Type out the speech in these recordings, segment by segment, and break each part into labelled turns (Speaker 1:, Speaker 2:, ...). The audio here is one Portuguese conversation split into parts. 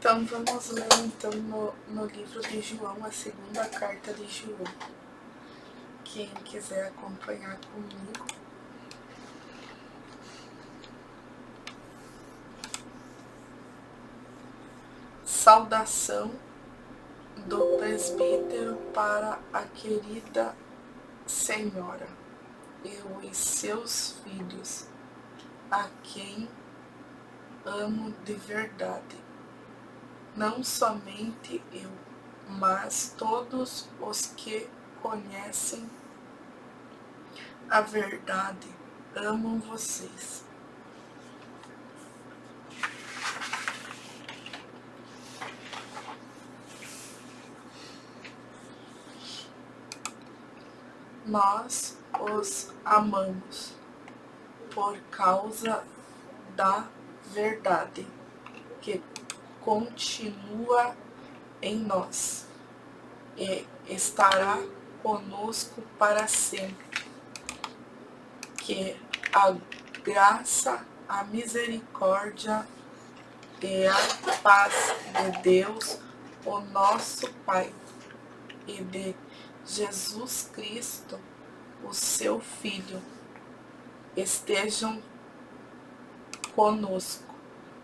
Speaker 1: Então vamos ler então no livro de João, a segunda carta de João. Quem quiser acompanhar comigo. Saudação do presbítero para a querida senhora e os seus filhos, a quem amo de verdade. Não somente eu, mas todos os que conhecem a verdade amam vocês. Nós os amamos por causa da verdade que continua em nós e estará conosco para sempre. Que a graça, a misericórdia e a paz de Deus, o nosso Pai, e de Jesus Cristo, o seu Filho, estejam conosco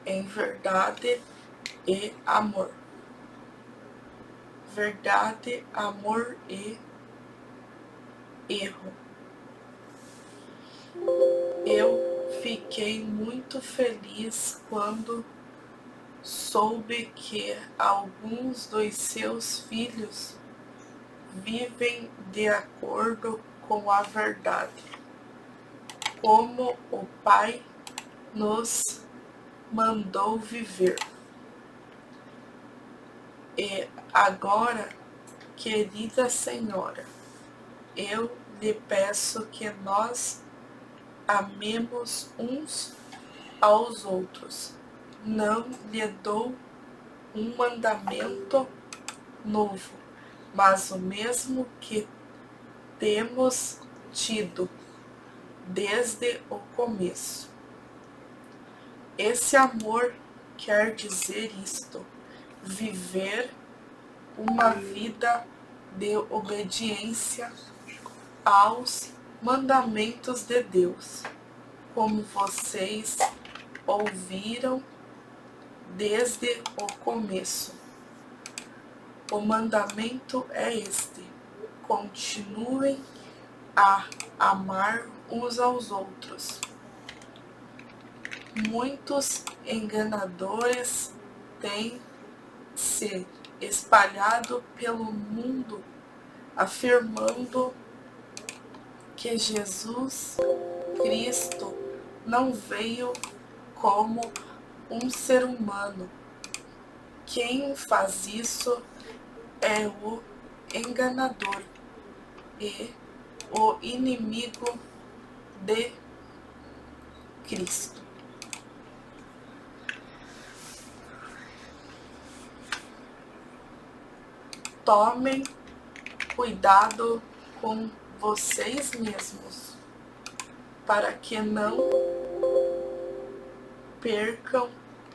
Speaker 1: em verdade e amor. Verdade, amor e erro. Eu fiquei muito feliz quando soube que alguns dos seus filhos vivem de acordo com a verdade, como o Pai nos mandou viver. E agora, querida senhora, eu lhe peço que nós amemos uns aos outros. Não lhe dou um mandamento novo, mas o mesmo que temos tido desde o começo. Esse amor quer dizer isto: viver uma vida de obediência aos mandamentos de Deus, como vocês ouviram desde o começo. O mandamento é este: continuem a amar uns aos outros. Muitos enganadores têm se espalhado pelo mundo, afirmando que Jesus Cristo não veio como um ser humano. Quem faz isso é o enganador e o inimigo de Cristo. Tomem cuidado com vocês mesmos, para que não percam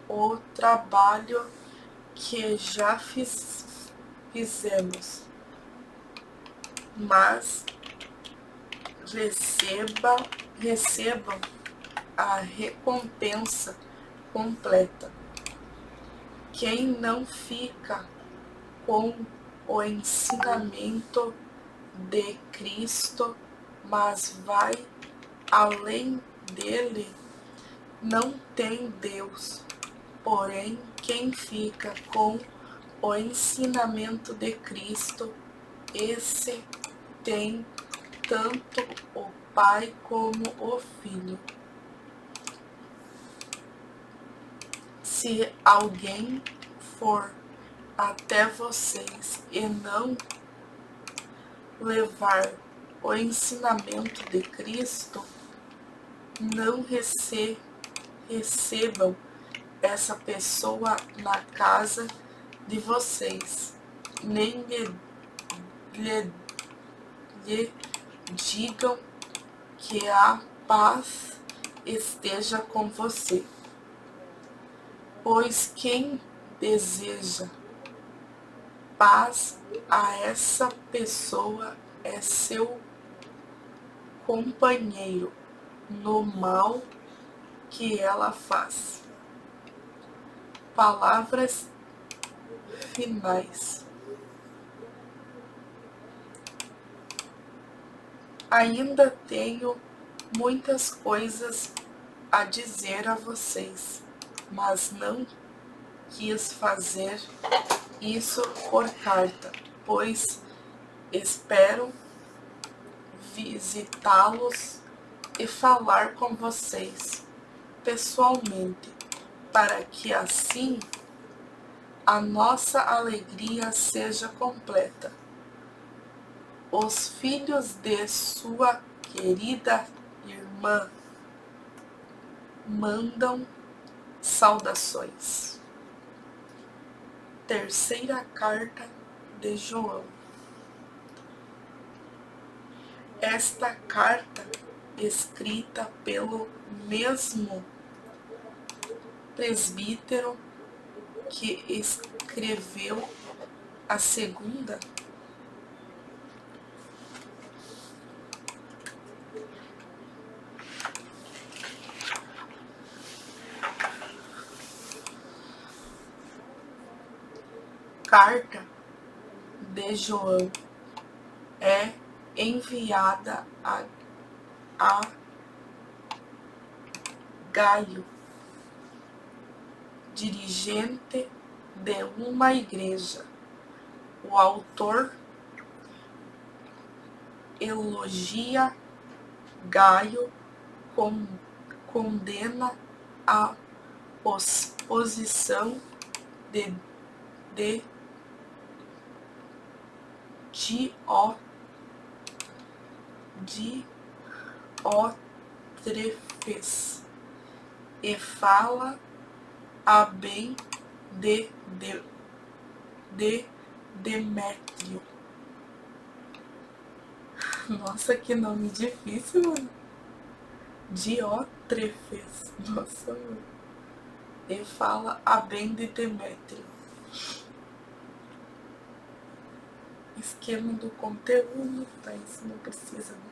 Speaker 1: o trabalho que já fizemos, mas recebam a recompensa completa. Quem não fica com o ensinamento de Cristo, mas vai além dele, não tem Deus. Porém, quem fica com o ensinamento de Cristo, esse tem tanto o Pai como o Filho. Se alguém for até vocês e não levar o ensinamento de Cristo, não recebam essa pessoa na casa de vocês, nem lhe digam que a paz esteja com você. Pois quem deseja paz a essa pessoa é seu companheiro no mal que ela faz. Palavras finais. Ainda tenho muitas coisas a dizer a vocês, mas não quis fazer isso por carta, pois espero visitá-los e falar com vocês pessoalmente, para que assim a nossa alegria seja completa. Os filhos de sua querida irmã mandam saudações. Terceira carta de João. Esta carta, escrita pelo mesmo presbítero que escreveu a segunda, carta de João é enviada a Gaio, dirigente de uma igreja. O autor elogia Gaio, condena a posição de Diótrefes e fala a bem de Demétrio. Nossa, que nome difícil, mano. Diótrefes. Nossa, mano. E fala a bem de Demétrio. Esquema do conteúdo, tá? Isso não precisa, né?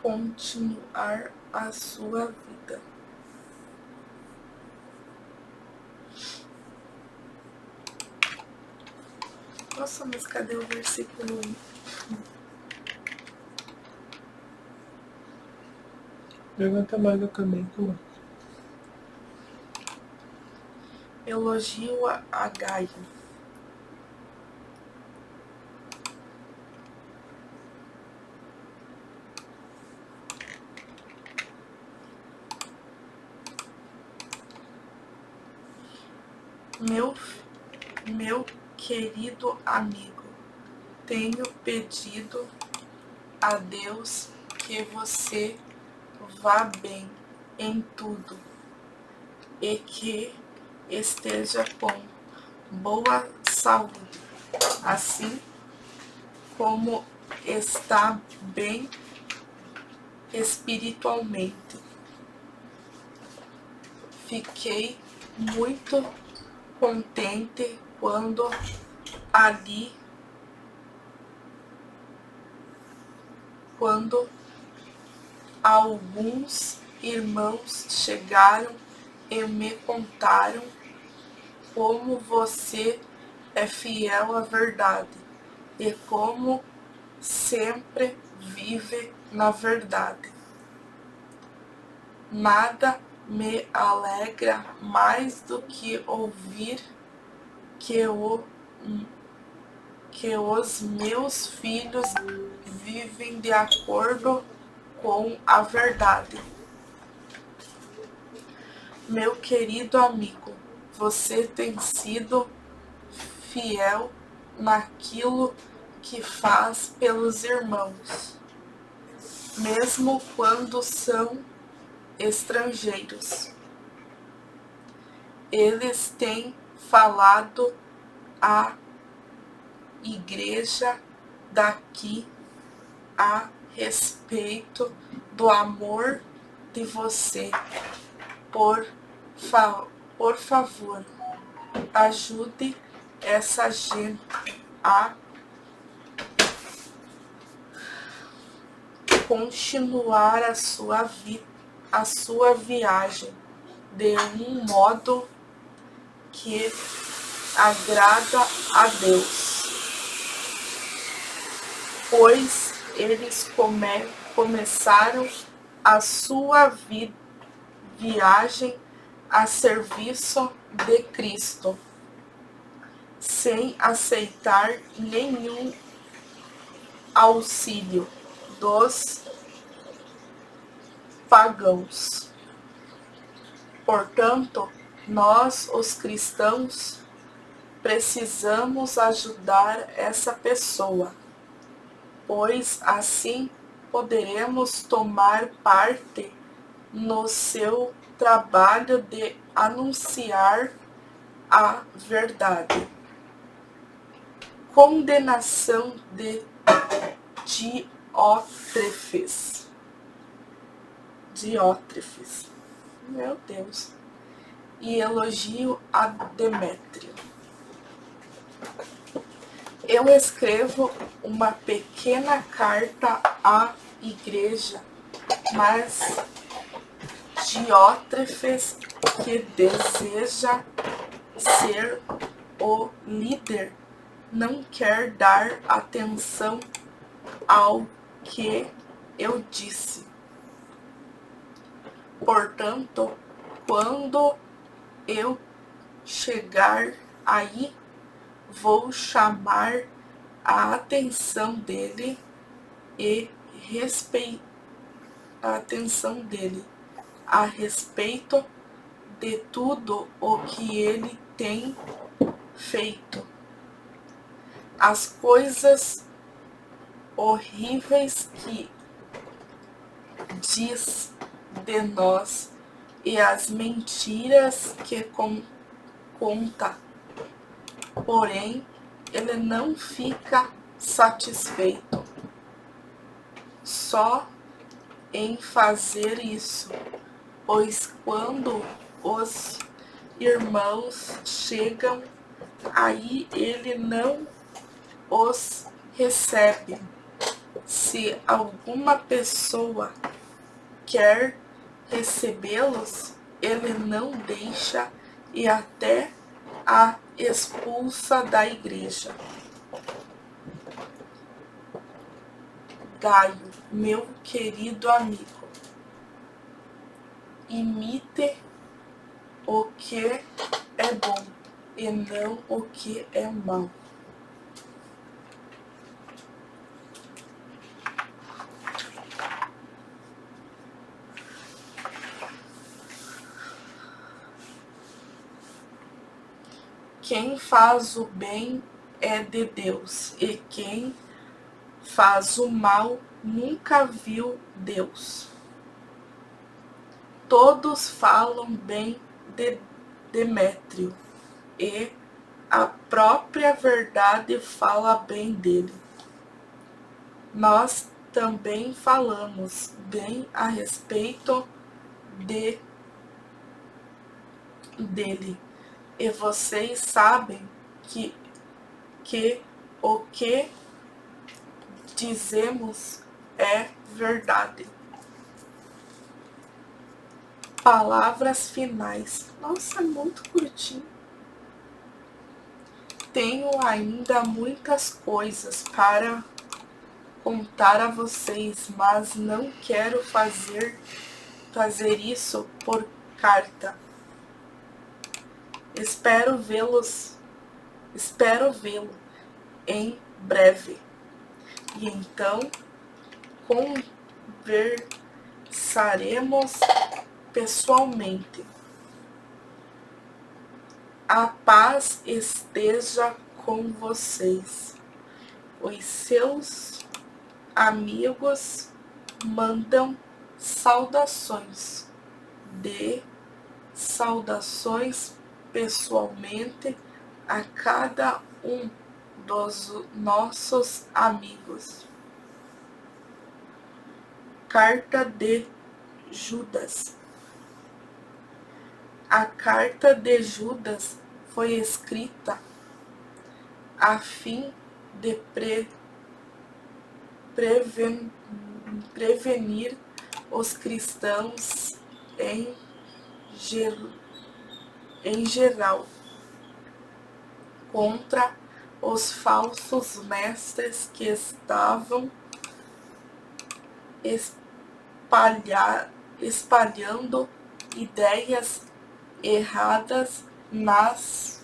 Speaker 1: Continuar a sua vida. Nossa, mas cadê o versículo 1?
Speaker 2: Levanta mais a cabeça.
Speaker 1: Elogio a Gaio. Meu querido amigo, tenho pedido a Deus que você vá bem em tudo e que esteja com boa saúde, assim como está bem espiritualmente. Fiquei muito contente quando alguns irmãos chegaram e me contaram como você é fiel à verdade e como sempre vive na verdade. Nada me alegra mais do que ouvir que os meus filhos vivem de acordo com a verdade. Meu querido amigo, você tem sido fiel naquilo que faz pelos irmãos, mesmo quando são estrangeiros. Eles têm falado à igreja daqui a respeito do amor de você. Por favor, ajude essa gente a continuar a sua viagem de um modo que agrada a Deus, pois eles começaram a sua viagem a serviço de Cristo, sem aceitar nenhum auxílio dos pagãos. Portanto, nós, os cristãos, precisamos ajudar essa pessoa, pois assim poderemos tomar parte no seu trabalho de anunciar a verdade. Condenação de Diótrefes, meu Deus, e elogio a Demétrio. Eu escrevo uma pequena carta à igreja, mas Diótrefes, que deseja ser o líder, não quer dar atenção ao que eu disse. Portanto, quando eu chegar aí, vou chamar a atenção dele a respeito de tudo o que ele tem feito, as coisas horríveis que diz de nós e as mentiras que conta. Porém, ele não fica satisfeito só em fazer isso, pois quando os irmãos chegam, aí ele não os recebe. Se alguma pessoa quer recebê-los, ele não deixa e até a expulsa da igreja. Gaio, meu querido amigo, imite o que é bom e não o que é mal. Quem faz o bem é de Deus, e quem faz o mal nunca viu Deus. Todos falam bem de Demétrio, e a própria verdade fala bem dele. Nós também falamos bem a respeito dele. E vocês sabem que o que dizemos é verdade. Palavras finais. Nossa, muito curtinho. Tenho ainda muitas coisas para contar a vocês, mas não quero fazer isso por carta. Espero vê-lo em breve. E então conversaremos pessoalmente. A paz esteja com vocês. Os seus amigos mandam saudações. Dê saudações pessoalmente a cada um dos nossos amigos. Carta de Judas. A carta de Judas foi escrita a fim de prevenir os cristãos em geral contra os falsos mestres que estavam espalhando ideias erradas nas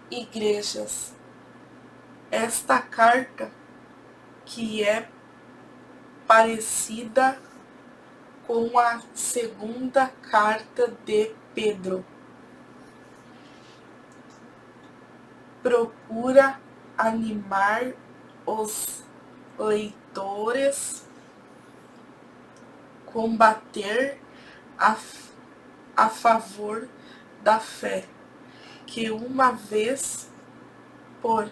Speaker 1: igrejas. Esta carta, que é parecida com a segunda carta de Pedro, procura animar os leitores, combater a favor da fé, que uma vez por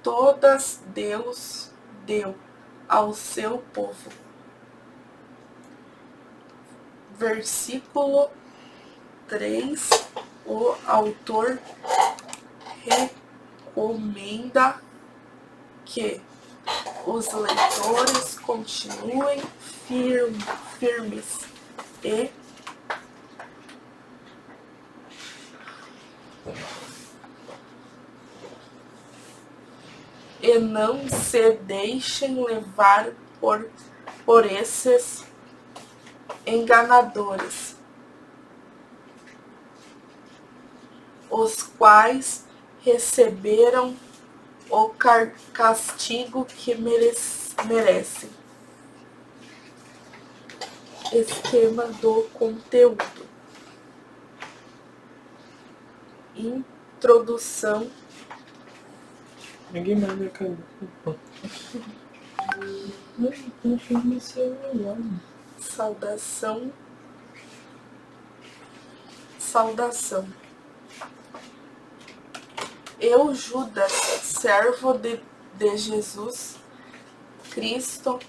Speaker 1: todas Deus deu ao seu povo. Versículo 3, o autor recomenda que os leitores continuem firmes e não se deixem levar por esses enganadores, os quais receberam o castigo que merecem. Esquema do conteúdo. Introdução.
Speaker 2: Ninguém mais me acabou. Não fiz meu celular.
Speaker 1: Saudação. Eu, Judas, servo de Jesus Cristo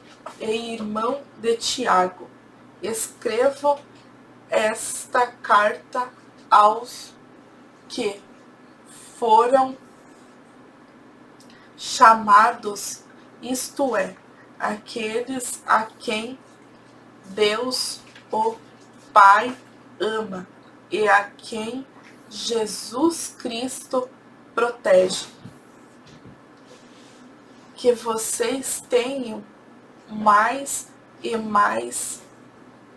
Speaker 1: e irmão de Tiago, escrevo esta carta aos que foram chamados, isto é, aqueles a quem Deus, o Pai, ama e a quem Jesus Cristo protege. Que vocês tenham mais e mais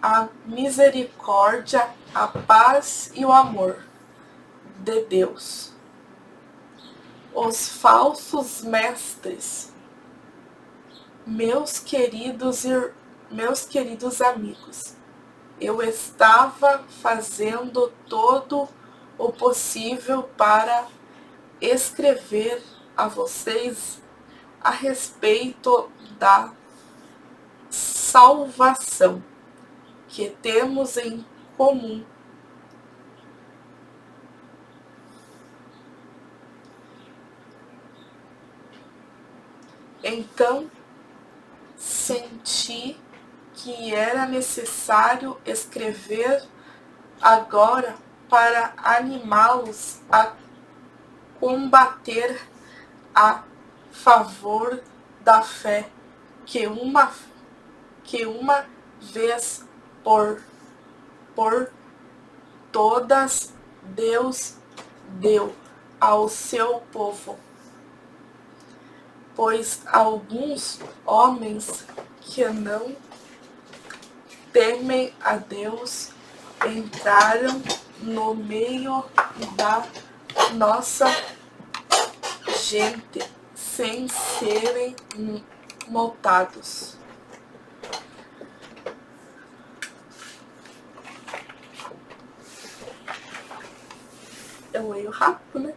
Speaker 1: a misericórdia, a paz e o amor de Deus. Os falsos mestres, meus queridos amigos, eu estava fazendo todo o possível para escrever a vocês a respeito da salvação que temos em comum. Então, senti que era necessário escrever agora para animá-los a combater a favor da fé que uma vez por todas Deus deu ao seu povo. Pois alguns homens que não temem a Deus entraram no meio da nossa gente sem serem notados. Eu leio rápido, né?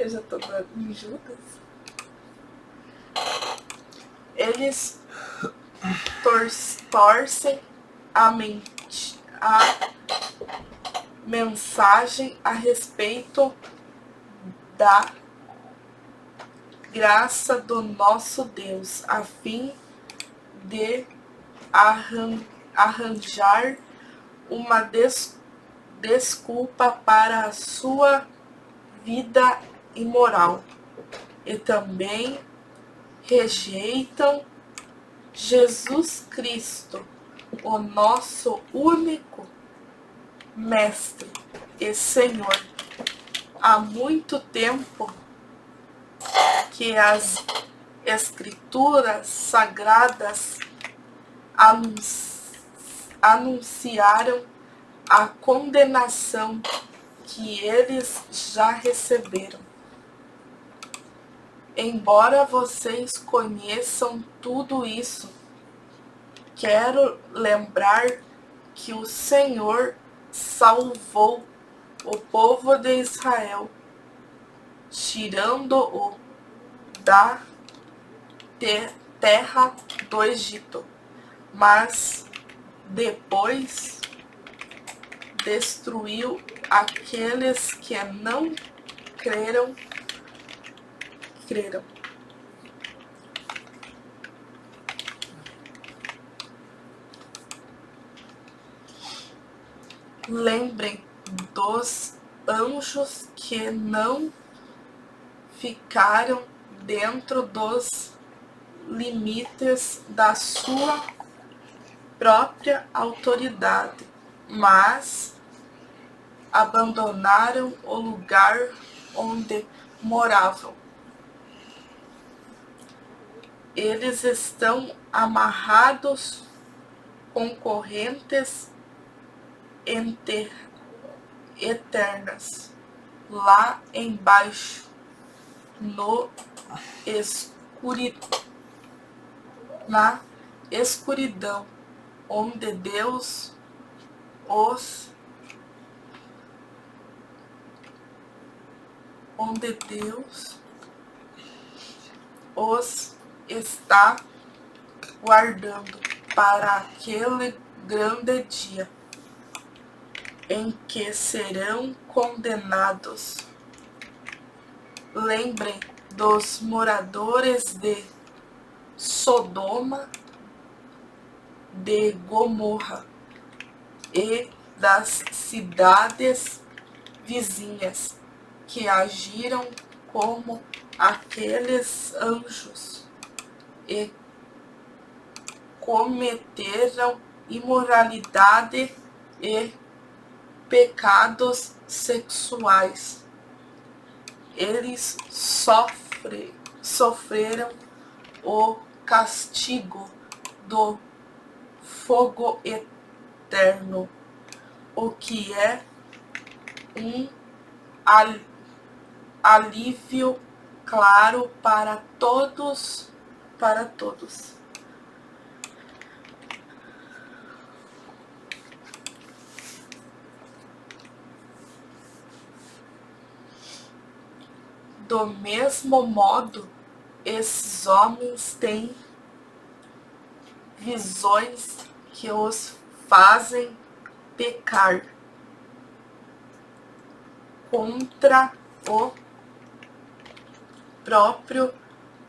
Speaker 1: Eu já tô em Judas. Eles torcem a mensagem a respeito da graça do nosso Deus, a fim de arranjar uma desculpa para a sua vida imoral, e também rejeitam Jesus Cristo, o nosso único Mestre e Senhor. Há muito tempo que as Escrituras Sagradas anunciaram a condenação que eles já receberam. Embora vocês conheçam tudo isso, quero lembrar que o Senhor salvou o povo de Israel, tirando-o da terra do Egito, mas depois destruiu aqueles que não creram. Lembrem dos anjos que não ficaram dentro dos limites da sua própria autoridade, mas abandonaram o lugar onde moravam. Eles estão amarrados com correntes eternas lá embaixo, na escuridão, onde Deus os está guardando para aquele grande dia em que serão condenados. Lembrem dos moradores de Sodoma, de Gomorra e das cidades vizinhas que agiram como aqueles anjos e cometeram imoralidade e pecados sexuais. Eles sofreram o castigo do fogo eterno, o que é um alívio claro para todos. Do mesmo modo, esses homens têm visões que os fazem pecar contra o próprio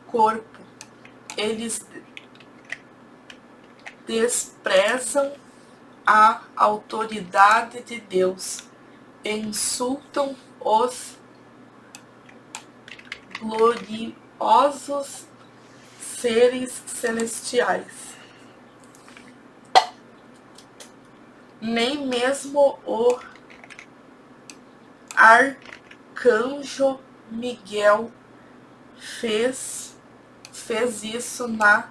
Speaker 1: corpo. Eles desprezam a autoridade de Deus e insultam os gloriosos seres celestiais. Nem mesmo o arcanjo Miguel fez isso na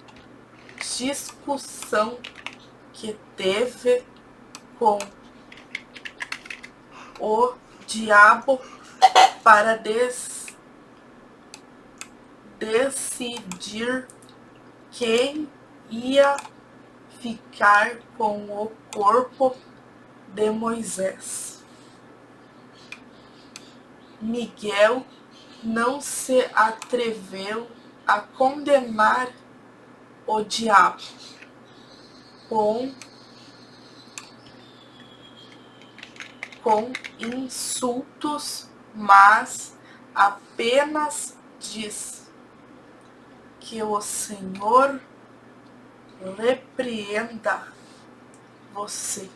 Speaker 1: discussão que teve com o diabo para decidir quem ia ficar com o corpo de Moisés. Miguel não se atreveu a condenar o diabo com insultos, mas apenas diz que o Senhor repreenda você.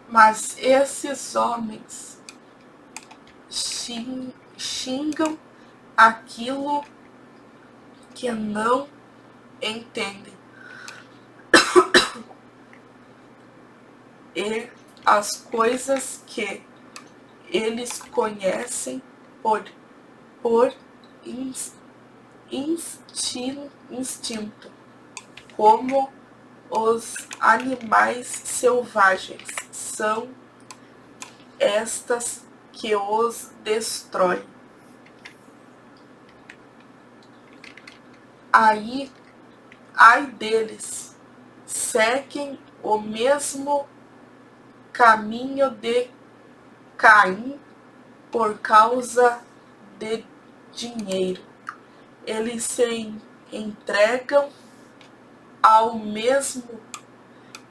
Speaker 1: Mas esses homens xingam aquilo que não entendem. E as coisas que eles conhecem por instinto, como os animais selvagens, são estas que os destroem. Ai deles, seguem o mesmo caminho de Caim por causa de dinheiro. Eles se entregam ao mesmo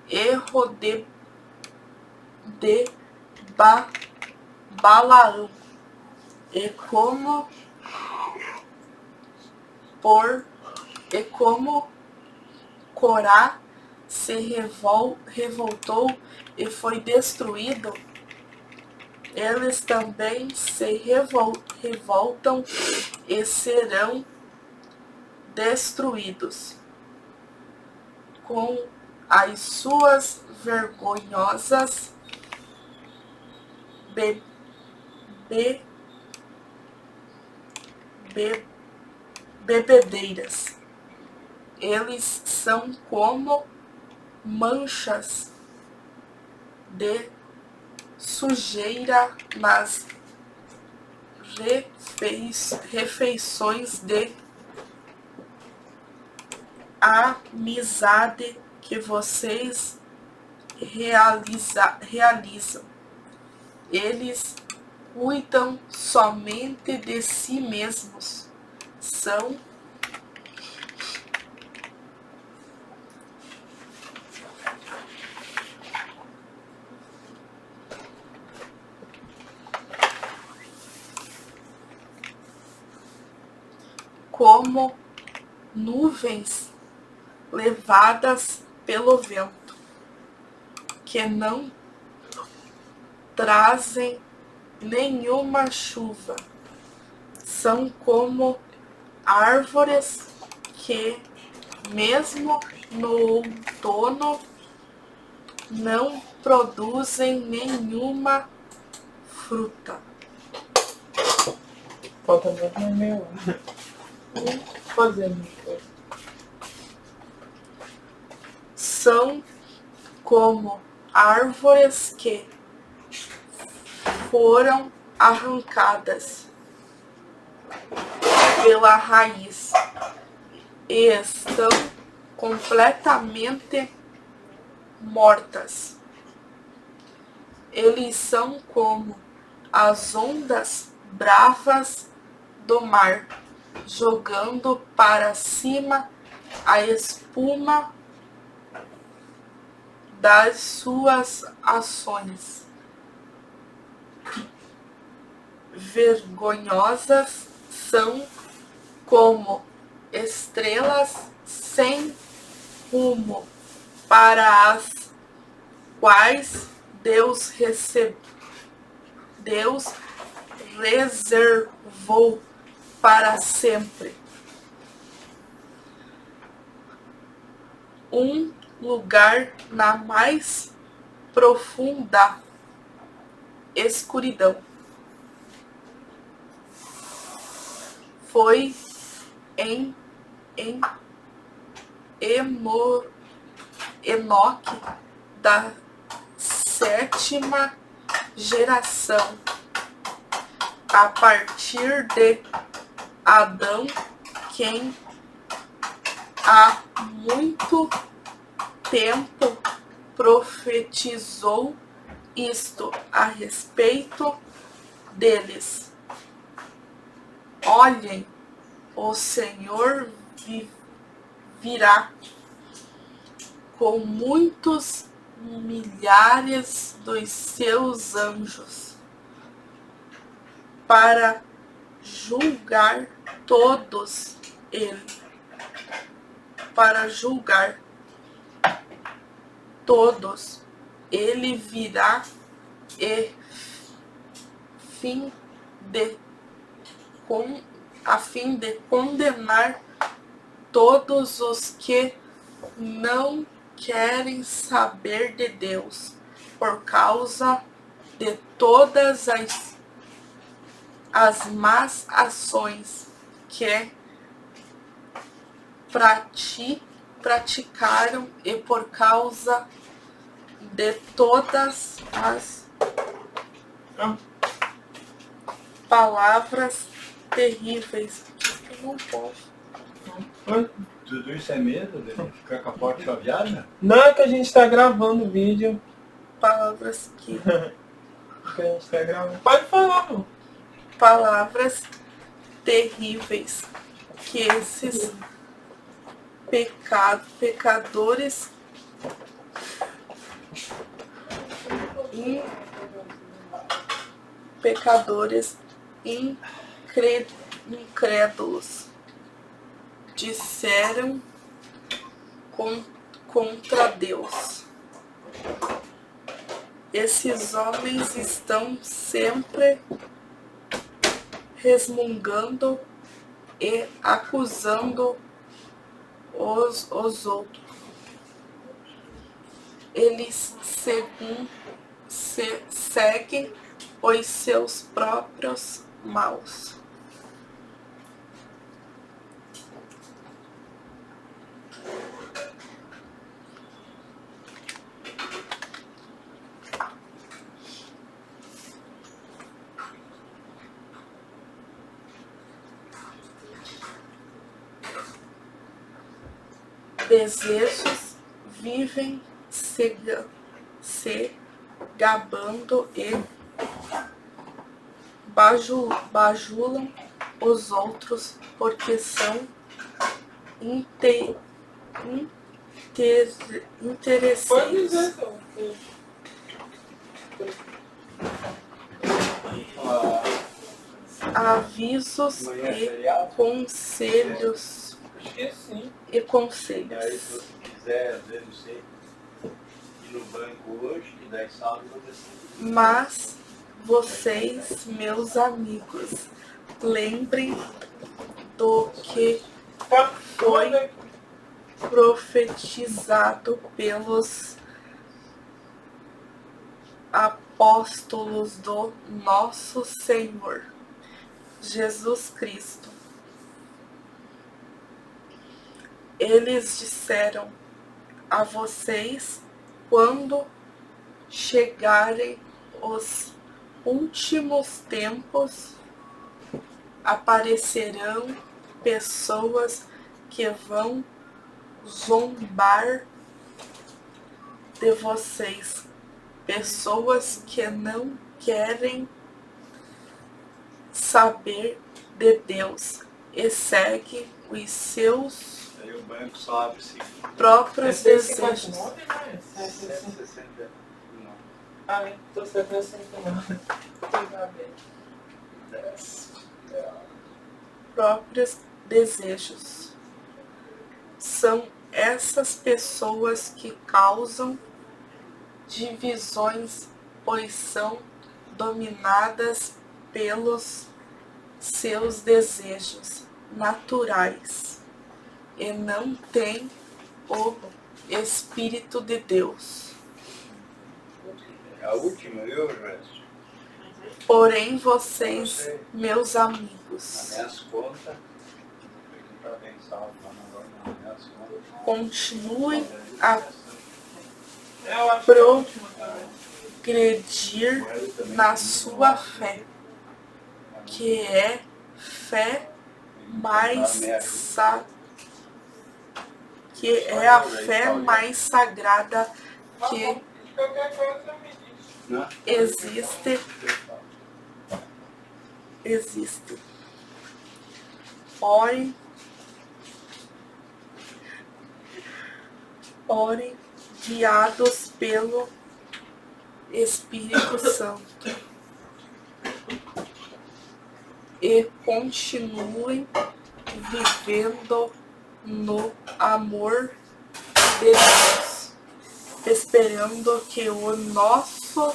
Speaker 1: erro de Balaão, e como Corá se revoltou e foi destruído, eles também se revoltam e serão destruídos com as suas vergonhosas bebedeiras. Eles são como manchas de sujeira nas refeições de amizade que vocês realizam. Eles cuidam somente de si mesmos. São como nuvens levadas pelo vento, que não trazem nenhuma chuva. São como árvores que, mesmo no outono, não produzem nenhuma fruta.
Speaker 2: Falta mais meia hora. Fazendo coisa.
Speaker 1: São como árvores que foram arrancadas pela raiz e estão completamente mortas. Eles são como as ondas bravas do mar, jogando para cima a espuma das suas ações. Vergonhosas são como estrelas sem rumo, para as quais Deus reservou para sempre um lugar na mais profunda escuridão. Foi em Enoque, da 7ª geração, a partir de Adão, quem há muito tempo profetizou isto a respeito deles. Olhem, o Senhor virá com muitos milhares dos seus anjos para julgar todos eles, para julgar todos. Ele virá e a fim de condenar todos os que não querem saber de Deus por causa de todas as más ações que praticaram e por causa de todas as palavras terríveis. Eu não posso.
Speaker 3: Tudo isso é medo de ficar com a porta chaveada?
Speaker 2: Não, é que a gente tá gravando o vídeo.
Speaker 1: Palavras que...
Speaker 2: Que a gente tá gravando. Pode falar, pô.
Speaker 1: Palavras terríveis que esses pecadores incrédulos disseram contra Deus. Esses homens estão sempre resmungando e acusando os outros. Eles seguem os seus próprios maus. Desejos vivem se gabando e bajulam os outros porque são interessantes. Avisos e conselhos. E conselhos.
Speaker 3: Aí, se você quiser, às vezes, você ir no banco hoje e dar saldo para você.
Speaker 1: Mas vocês, meus amigos, lembrem do que foi profetizado pelos apóstolos do nosso Senhor Jesus Cristo. Eles disseram a vocês: quando chegarem os últimos tempos, aparecerão pessoas que vão zombar de vocês, pessoas que não querem saber de Deus e seguem os seus
Speaker 3: Aí o banco só abre
Speaker 1: próprios desejos.
Speaker 3: 7,69.
Speaker 2: Ah, tô 7,69.
Speaker 1: Próprios desejos. São essas pessoas que causam divisões, pois são dominadas pelos seus desejos naturais e não têm o Espírito de Deus.
Speaker 3: A última, viu, Jorge?
Speaker 1: Porém, vocês, meus amigos,
Speaker 3: Nas minhas contas, não está bem salvo, mas agora nas minhas contas.
Speaker 1: continuem a
Speaker 2: Eu acho que é a última também.
Speaker 1: progredir na sua fé, que é fé mais que é a fé mais sagrada que
Speaker 2: Qualquer coisa me diz.
Speaker 3: Né?
Speaker 1: existe. Orem, guiados pelo Espírito Santo, e continuem vivendo no amor de Deus, esperando que o nosso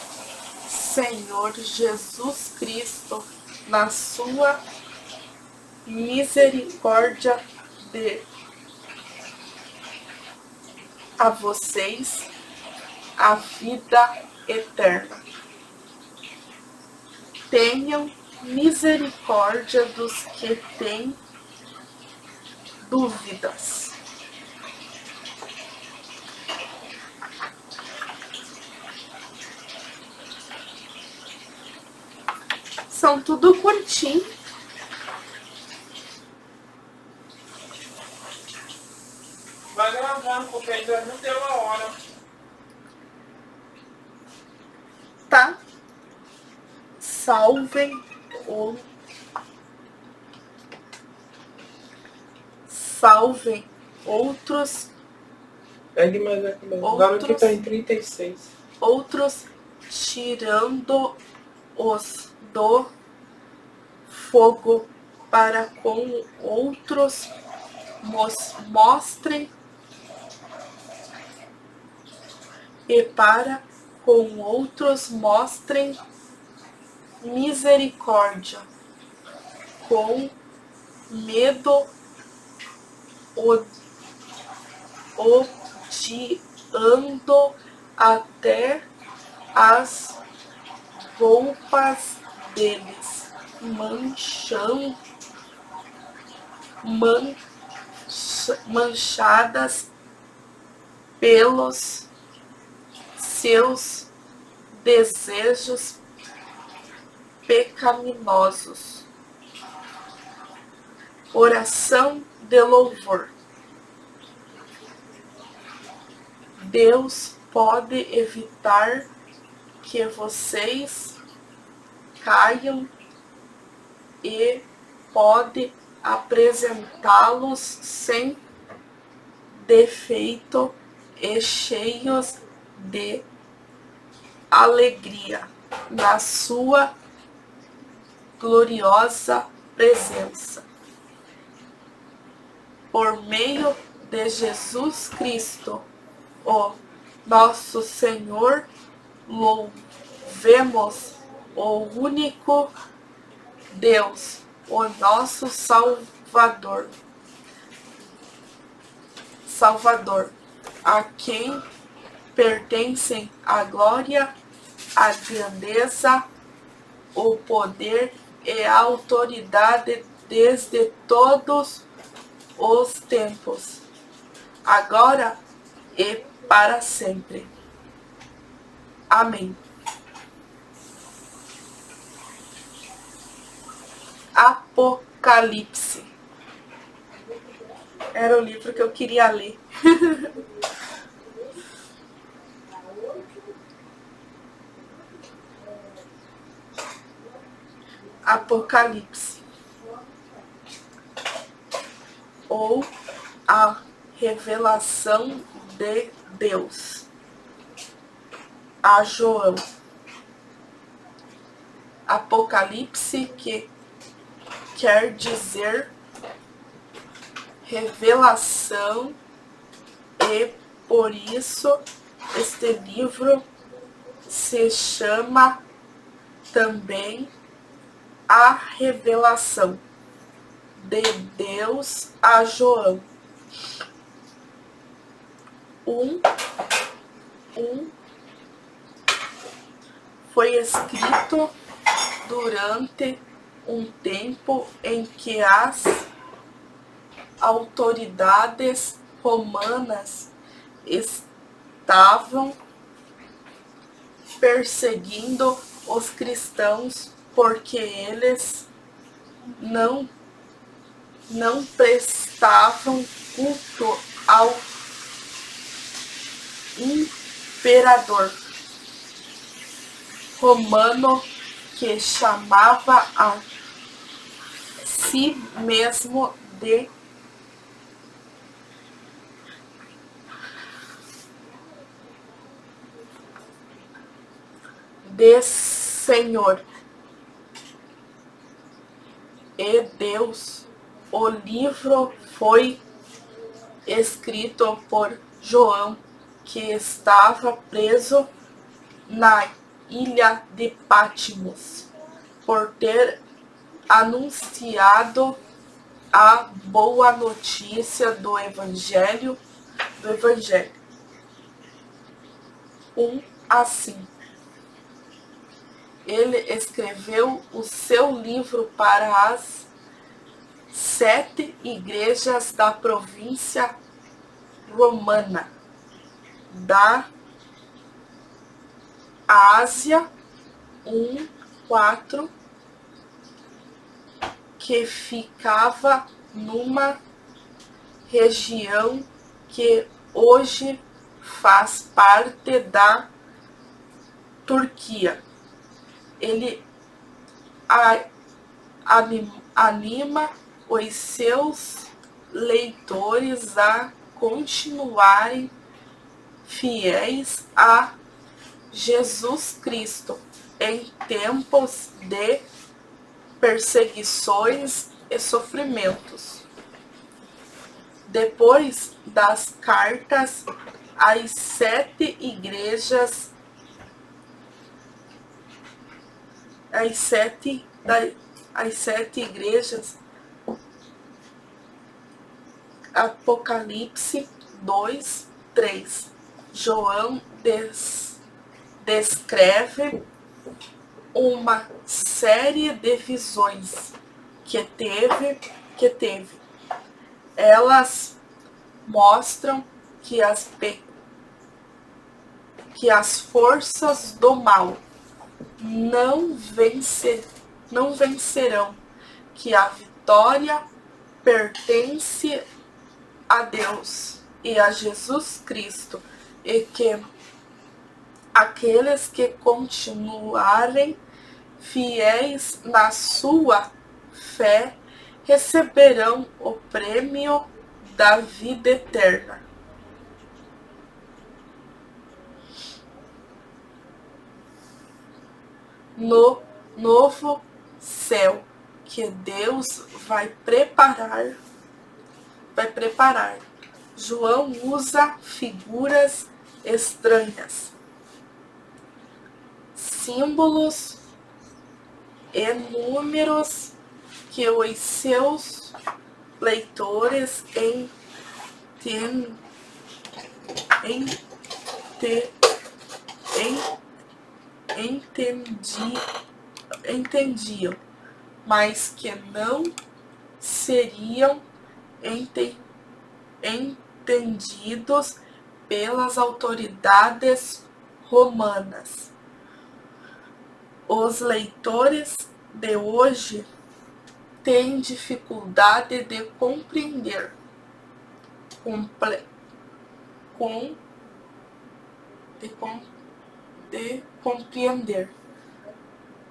Speaker 1: Senhor Jesus Cristo, na sua misericórdia, dê a vocês a vida eterna. Tenham misericórdia dos que têm dúvidas. São tudo curtinho.
Speaker 2: Vai gravando, porque ainda não deu a hora.
Speaker 1: Tá? Salvem outros.
Speaker 2: Pegue mais aqui mesmo. Agora que tá em 36.
Speaker 1: Outros tirando-os do fogo, para com outros mostrem, e para com outros mostrem misericórdia, com medo, odiando até as roupas deles, manchadas pelos seus desejos pecaminosos. Oração de louvor. Deus pode evitar que vocês caiam e pode apresentá-los sem defeito e cheios de alegria na sua gloriosa presença. Por meio de Jesus Cristo, o nosso Senhor, louvemos o único Deus, o nosso Salvador, a quem pertencem a glória, a grandeza, o poder e a autoridade desde todos os tempos, agora e para sempre. Amém. Apocalipse. Era o livro que eu queria ler. Apocalipse, ou a revelação de Deus a João. Apocalipse, que quer dizer revelação, e por isso este livro se chama também a revelação de Deus a João. Foi escrito durante um tempo em que as autoridades romanas estavam perseguindo os cristãos porque eles não prestavam culto ao imperador. romano que chamava a si mesmo de Senhor e Deus. O livro foi escrito por João, que estava preso na ilha de Patmos, por ter anunciado a boa notícia do Evangelho. Assim, ele escreveu o seu livro para as 7 igrejas da província romana, da Ásia, 4, que ficava numa região que hoje faz parte da Turquia. Ele anima os seus leitores a continuarem fiéis a Jesus Cristo em tempos de perseguições e sofrimentos. Depois das cartas às 7 igrejas, as sete igrejas, Apocalipse 2, 3. João descreve uma série de visões que teve. Elas mostram que as forças do mal não vencerão, que a vitória pertence a Deus e a Jesus Cristo, e que aqueles que continuarem fiéis na sua fé receberão o prêmio da vida eterna. No novo céu que Deus vai preparar. João usa figuras estranhas, símbolos e números que os seus leitores entendiam, mas que não seriam entendidos pelas autoridades romanas. Os leitores de hoje têm dificuldade de compreender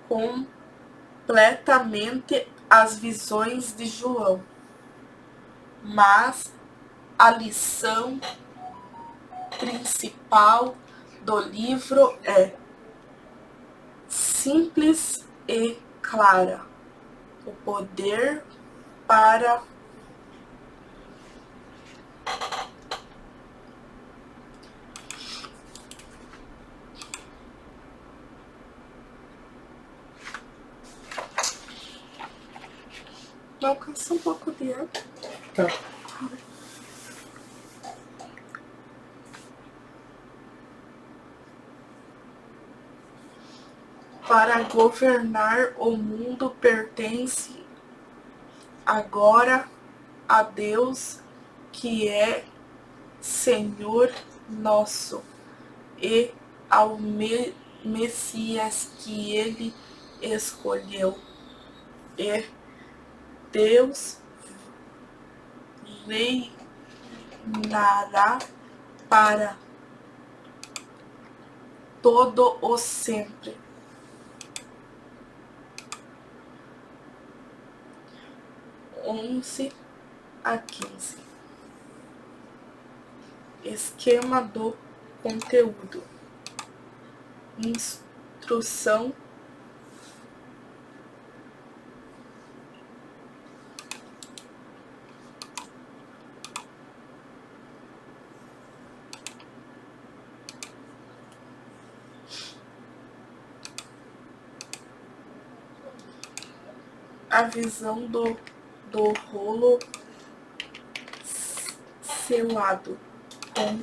Speaker 1: completamente as visões de João, mas a lição principal do livro é simples e clara: o poder para alcançar um pouco de água.
Speaker 2: Tá.
Speaker 1: Para governar o mundo pertence agora a Deus, que é Senhor nosso, e ao Messias que ele escolheu. E Deus reinará para todo o sempre. 11 a 15. Esquema do conteúdo. Instrução a visão do rolo selado com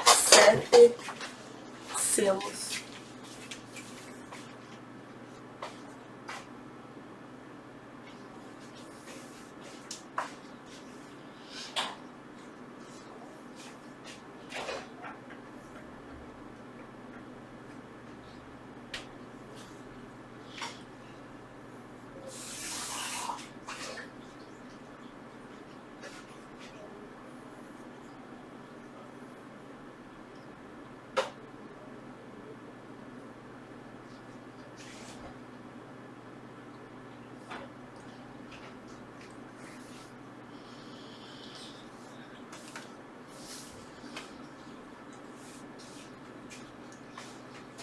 Speaker 1: 7 selos.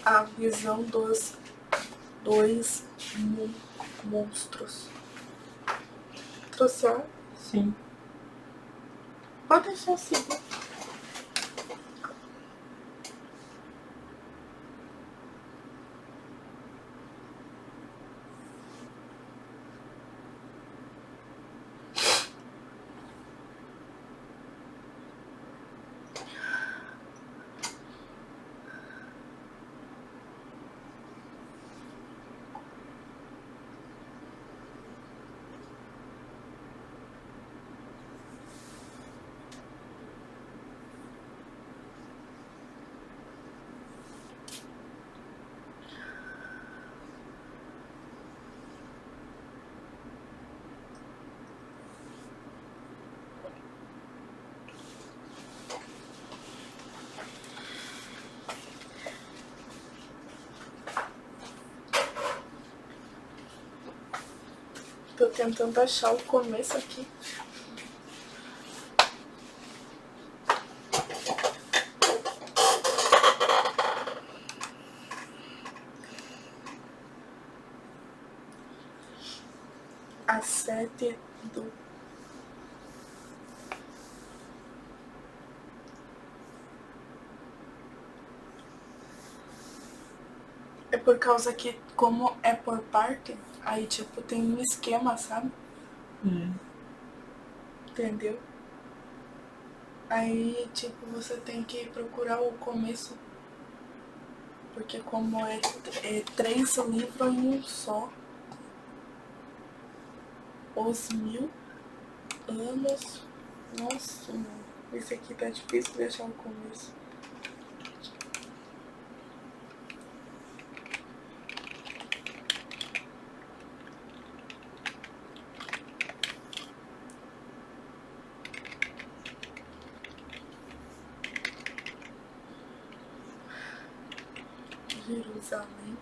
Speaker 1: A visão dos 2 monstros. Trouxe?
Speaker 2: Sim.
Speaker 1: Pode deixar assim. Tô tentando achar o começo aqui. A 7 do... É por causa que, como é por parte, aí, tipo, tem um esquema, sabe? Entendeu? Aí, tipo, você tem que procurar o começo. Porque como é 3 livros em um só. Os 1000 anos... Nossa, mano. Esse aqui tá difícil de achar o começo. Jerusalém.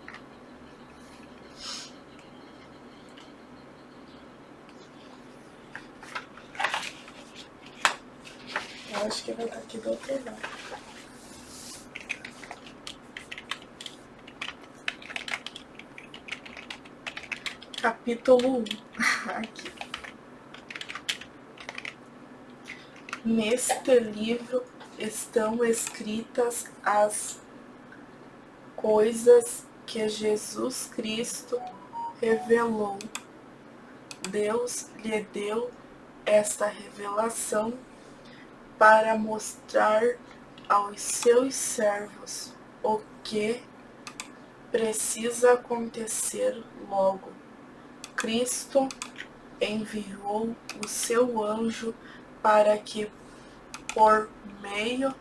Speaker 1: Eu acho que vai estar aqui do outro lado. Capítulo 1. Aqui. Neste livro estão escritas as coisas que Jesus Cristo revelou. Deus lhe deu esta revelação para mostrar aos seus servos o que precisa acontecer logo. Cristo enviou o seu anjo para que, por meio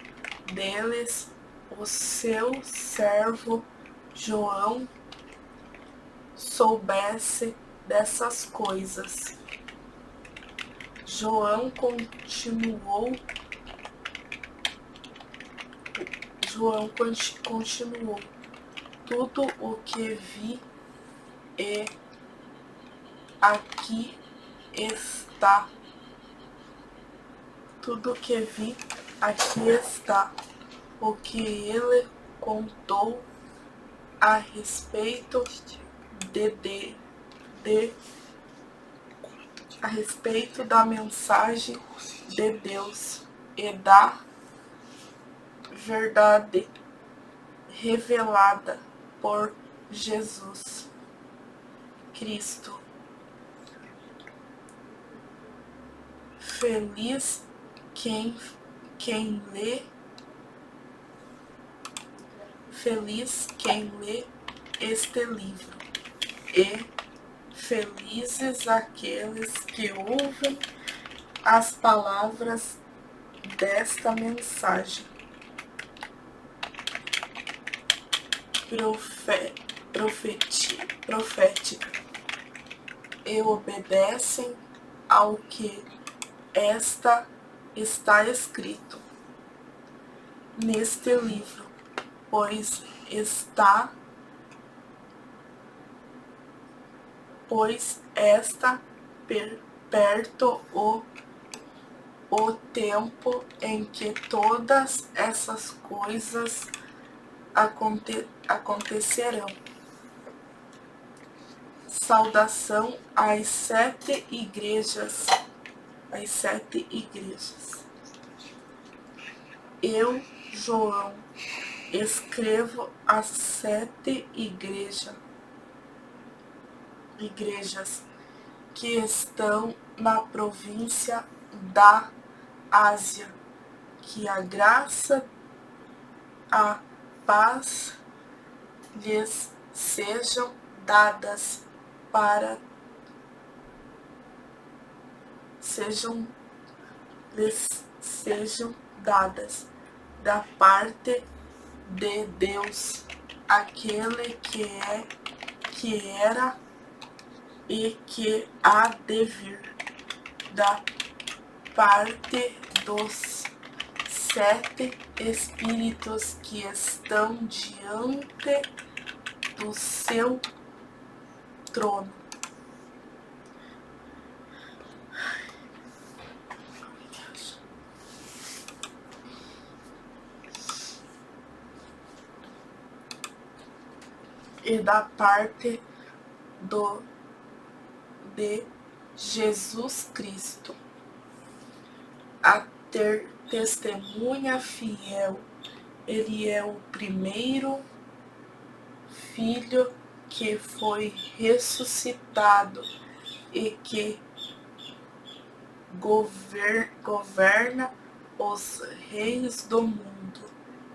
Speaker 1: deles, o seu servo João soubesse dessas coisas. João continuou. Tudo o que vi e aqui está. Tudo que vi, aqui está. O que ele contou a respeito a respeito da mensagem de Deus e da verdade revelada por Jesus Cristo. Feliz quem lê, feliz quem lê este livro, e felizes aqueles que ouvem as palavras desta mensagem profética e obedecem ao que está escrito neste livro, pois está perto o tempo em que todas essas coisas acontecerão. Saudação às 7 igrejas. Eu, João, escrevo às 7 igrejas que estão na província da Ásia. Que a graça, a paz lhes sejam dadas da parte de Deus, aquele que era e que há de vir, da parte dos 7 Espíritos que estão diante do seu trono. E da parte de Jesus Cristo, a ter testemunha fiel. Ele é o primeiro filho que foi ressuscitado e que governa os reis do mundo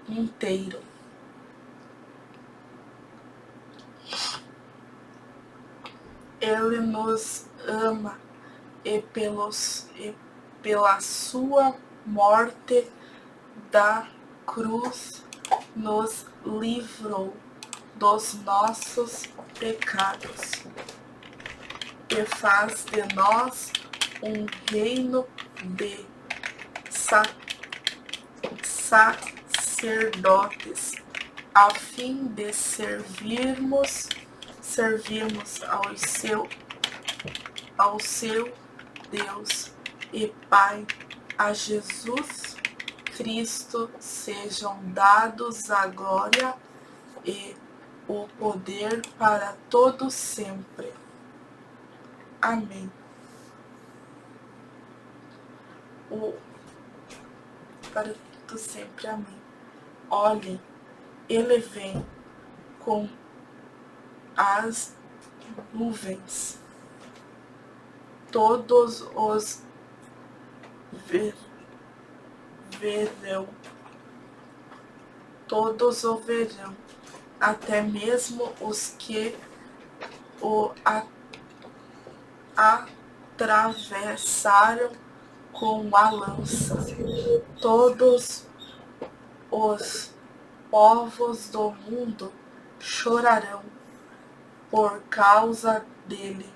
Speaker 1: inteiro. Ele nos ama e pela sua morte da cruz nos livrou dos nossos pecados e faz de nós um reino de sacerdotes, a fim de servirmos ao seu Deus e Pai. A Jesus Cristo sejam dados a glória e o poder para todos sempre. Amém. Para todos sempre. Amém. Olhem, ele vem com as nuvens. Todos os verão. Todos o verão, até mesmo os que o atravessaram com a lança. Todos os povos do mundo chorarão por causa dele.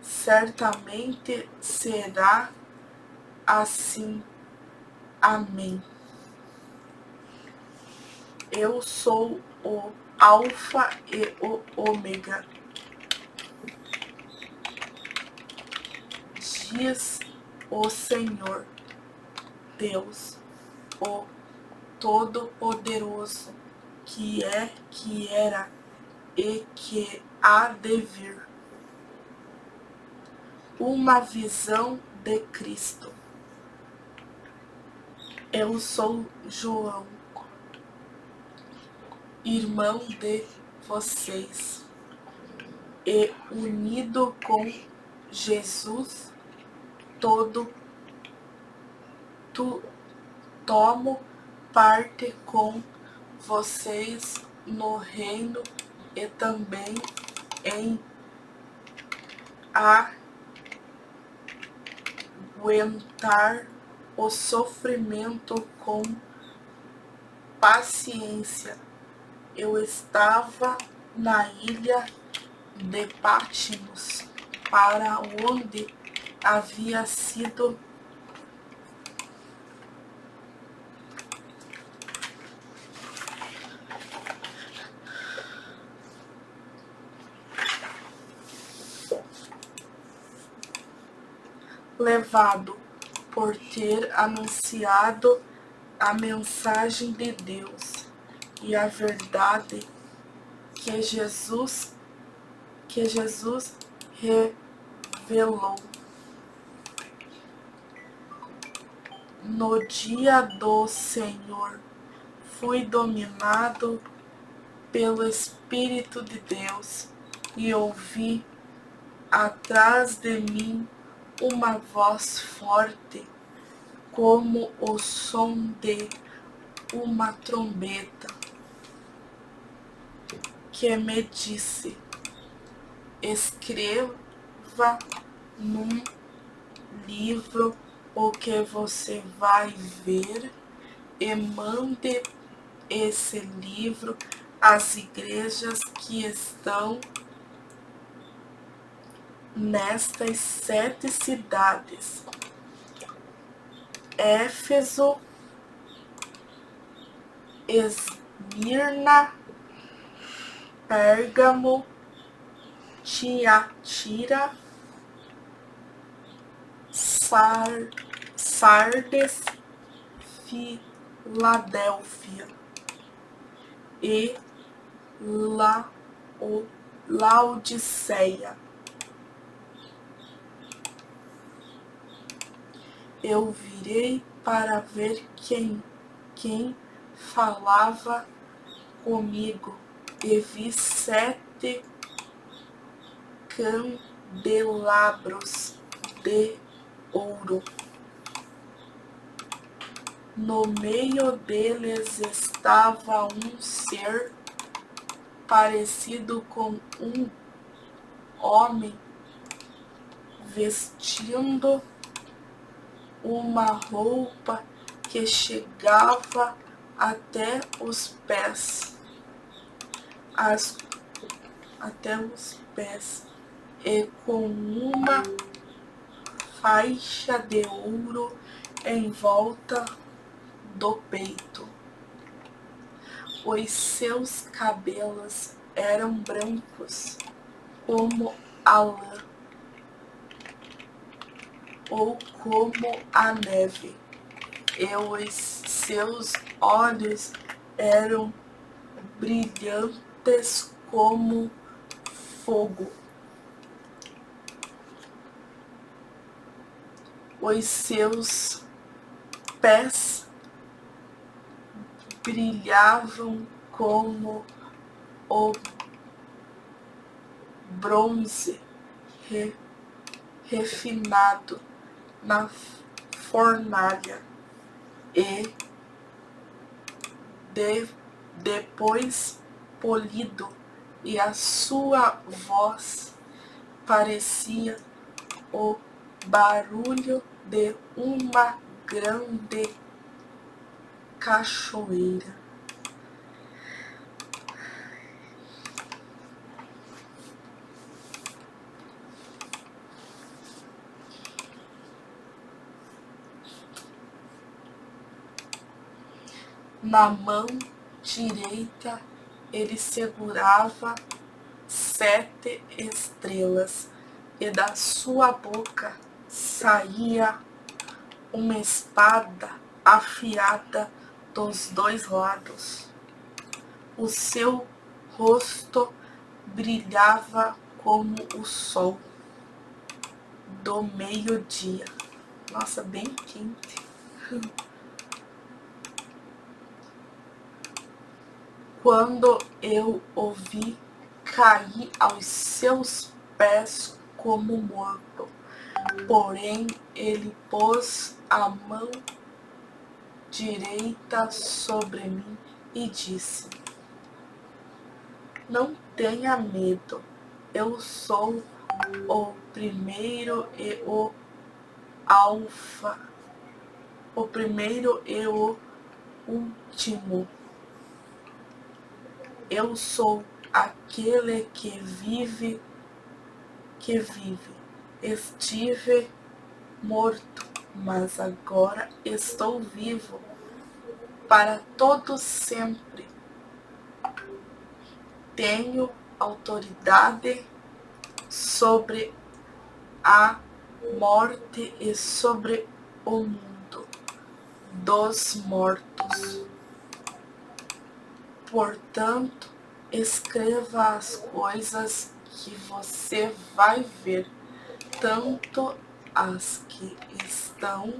Speaker 1: Certamente será assim. Amém. Eu sou o Alfa e o Ômega, diz o Senhor, Deus, o Todo-Poderoso, que é, que era e que há de vir. Uma visão de Cristo. Eu sou João, irmão de vocês, e unido com Jesus, tomo parte com vocês no reino e também em aguentar o sofrimento com paciência. Eu estava na ilha de Patmos, para onde havia sido levado por ter anunciado a mensagem de Deus e a verdade que Jesus revelou. No dia do Senhor, fui dominado pelo Espírito de Deus e ouvi atrás de mim uma voz forte, como o som de uma trombeta, que me disse: escreva num livro o que você vai ver e mande esse livro às igrejas que estão nestas 7 cidades: Éfeso, Esmirna, Pérgamo, Tiatira, Sardes, Filadélfia e Laodiceia. Eu virei para ver quem falava comigo e vi 7 candelabros de ouro. No meio deles estava um ser parecido com um homem, vestindo uma roupa que chegava até os pés, e com uma faixa de ouro em volta do peito. Os seus cabelos eram brancos como a lã, ou como a neve, e os seus olhos eram brilhantes como fogo. Os seus pés brilhavam como o bronze refinado na fornalha, e depois polido, e a sua voz parecia o barulho de uma grande cachoeira. Na mão direita ele segurava 7 estrelas, e da sua boca saía uma espada afiada dos dois lados. O seu rosto brilhava como o sol do meio-dia. Nossa, bem quente. Quando eu o vi, caí aos seus pés como morto. Porém, ele pôs a mão direita sobre mim e disse: não tenha medo, eu sou o primeiro e o Alfa, o primeiro e o último. Eu sou aquele que vive. Estive morto, mas agora estou vivo para todo sempre. Tenho autoridade sobre a morte e sobre o mundo dos mortos. Portanto, escreva as coisas que você vai ver, tanto as que estão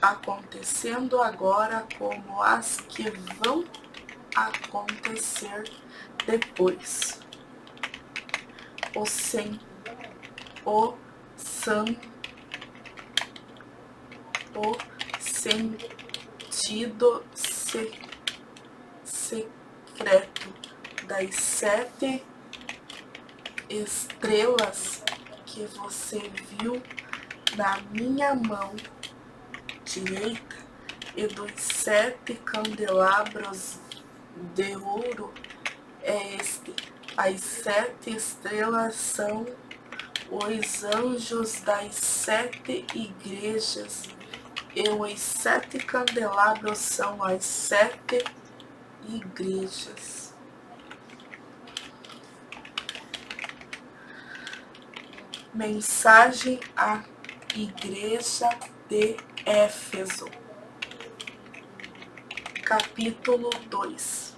Speaker 1: acontecendo agora como as que vão acontecer depois. O sentido secreto das 7 estrelas que você viu na minha mão direita e dos 7 candelabros de ouro é este. As 7 estrelas são os anjos das 7 igrejas e os 7 candelabros são as 7 igrejas. Mensagem à igreja de Éfeso, capítulo 2.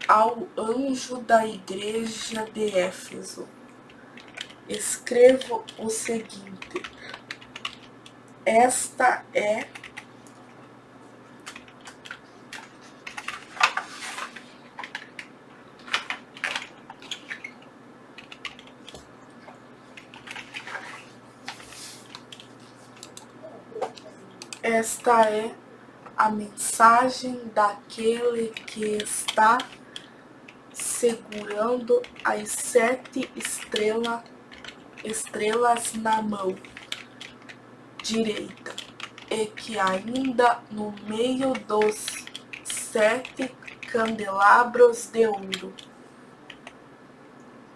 Speaker 1: Ao anjo da igreja de Éfeso, escrevo o seguinte: esta é a mensagem daquele que está segurando as 7 estrelas na mão direita e que ainda no meio dos 7 candelabros de ouro.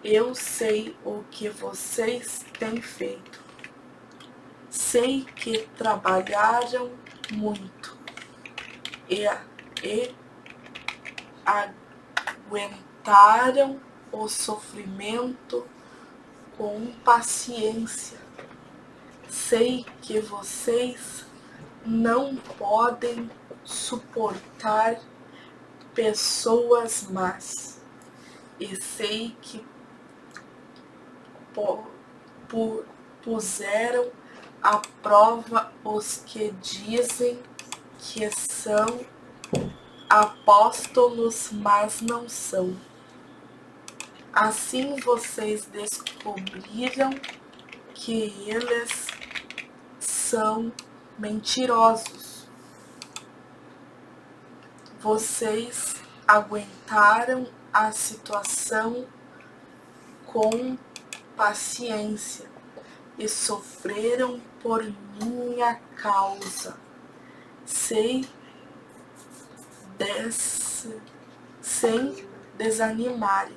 Speaker 1: Eu sei o que vocês têm feito. Sei que trabalharam muito e aguentaram o sofrimento com paciência. Sei que vocês não podem suportar pessoas más. E sei que puseram à prova os que dizem que são apóstolos, mas não são. Assim vocês descobriram que eles são mentirosos. Vocês aguentaram a situação com paciência e sofreram por minha causa, sem desanimarem.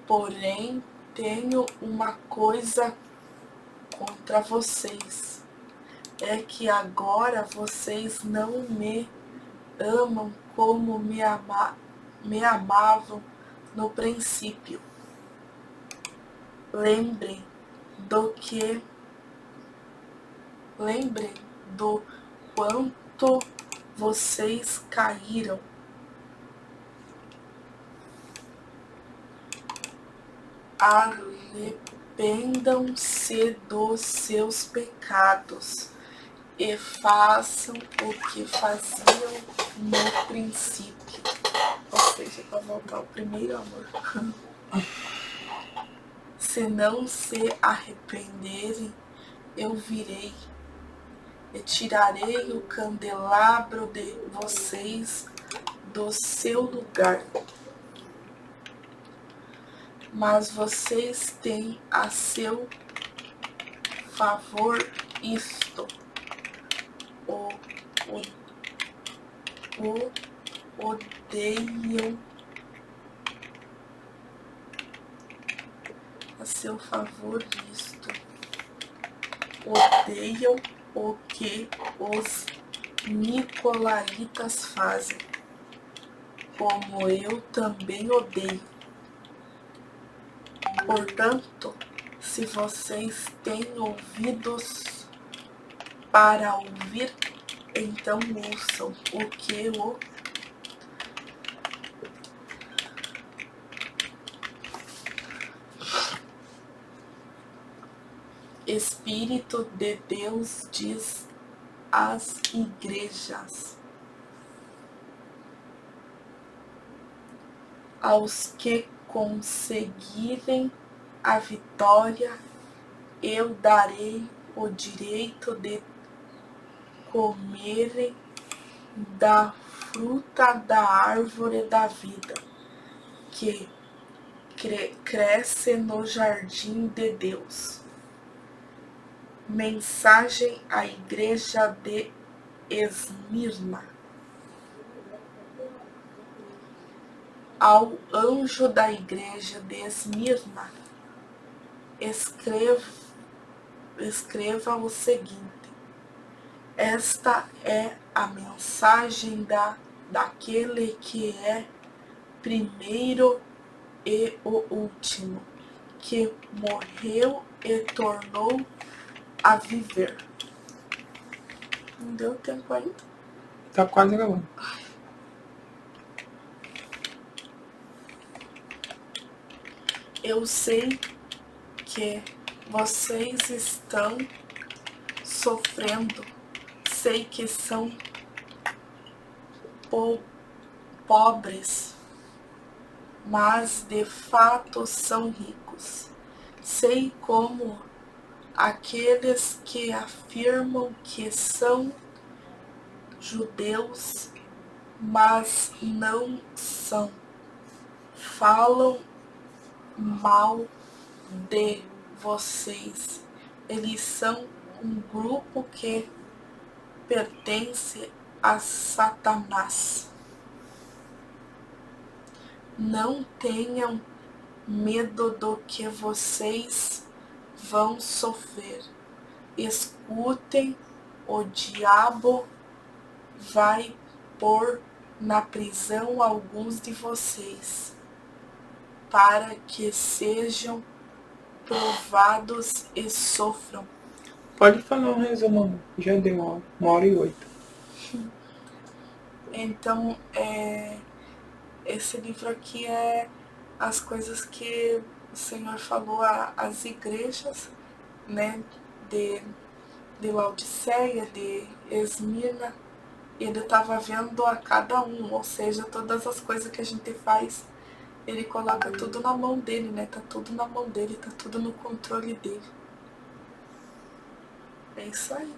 Speaker 1: Porém, tenho uma coisa contra vocês, é que agora vocês não me amam como me amavam no princípio. Lembrem do quanto vocês caíram. Arrependam-se dos seus pecados e façam o que faziam no princípio. Ou seja, para voltar ao primeiro amor. Se não se arrependerem, eu virei e tirarei o candelabro de vocês do seu lugar. Mas vocês têm a seu favor isto: odeiam a seu favor isto. Odeiam o que os nicolaítas fazem, como eu também odeio. Portanto, se vocês têm ouvidos para ouvir, então ouçam o que o Espírito de Deus diz às igrejas. Aos que conseguirem a vitória, eu darei o direito de comerem da fruta da árvore da vida, que cresce no jardim de Deus. Mensagem à igreja de Esmirna. Ao anjo da igreja de Esmirna, escreva o seguinte: esta é a mensagem daquele que é primeiro e o último, que morreu e tornou a viver. Não deu tempo ainda?
Speaker 2: Tá quase acabando.
Speaker 1: Eu sei que vocês estão sofrendo. Sei que são pobres, mas de fato são ricos. Sei como aqueles que afirmam que são judeus, mas não são, falam mal de vocês. Eles são um grupo que pertence a Satanás. Não tenham medo do que vocês vão sofrer. Escutem, o diabo vai pôr na prisão alguns de vocês, para que sejam provados e sofram.
Speaker 2: Pode falar um resumo, amor. Já deu 1h08.
Speaker 1: Então, esse livro aqui é as coisas que o Senhor falou às igrejas, né, de Laodiceia, de Esmirna. Ele estava vendo a cada um, ou seja, todas as coisas que a gente faz, ele coloca tudo na mão dele, né? Tá tudo na mão dele, tá tudo no controle dele. É isso aí.